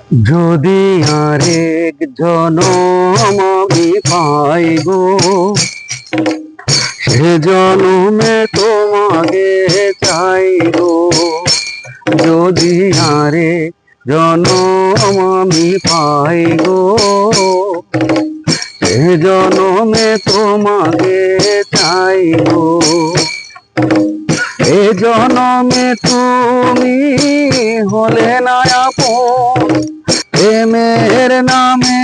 যদি আরেক জনম আমি পাই গো, সে জনমে তোমাকে চাই গো। যদি আরেক জনম আমি পাই গো, সে জনমে তোমাকে চাই গো। এ জনমে তুমি হলে না আপন, প্রেমের নামে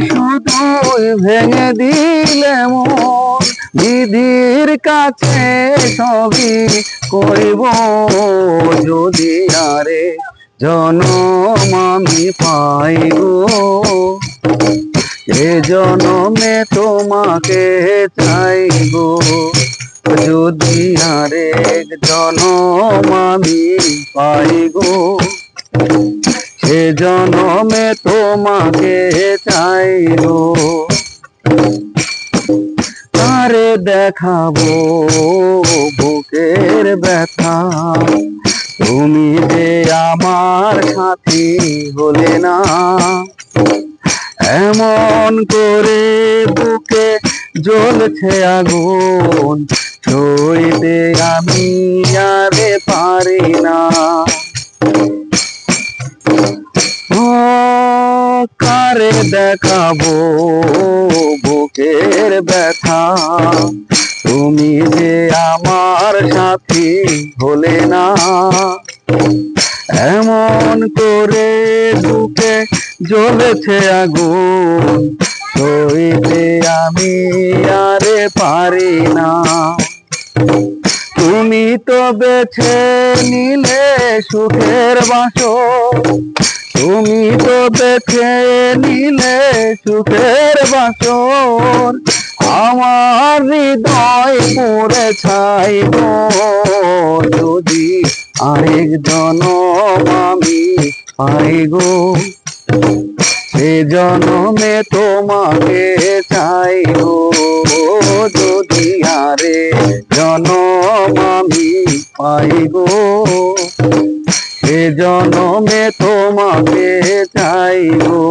শুধুই ভেঙে দিলে মন। বিধির কাছে সবই কইব, যদি আরে জনম আমি পাই গো, এ জনমে তোমাকে চাই গো। যদি আরেক জনম আমি পাই গো, সে জনমে তোমাকে চাই গো। তারে দেখাবো বুকের ব্যথা, তুমি যে আমার সাথী হলে না। এমন করে বুকে জ্বলছে আগুন, সইতে আমি আরে পারি না। কারে দেখাবো বুকের ব্যথা, তুমি যে আমার সাথী হলে না। এমন করে বুকে জ্বলেছে আগুন, সইতে আমি আরে পারি না। তুমি তো বেছে নিলে সুখের বাসর, তুমি তো বেছে নিলে সুখের বাসর। আমার হৃদয় পুড়ে ছাই গো, যদি আরেক জনম আমি পাই গো, সে জনমে তোমাকে চাই গো। যদি আরেক জনম আমি পাই গো, সে জনমে তোমাকে চাই গো।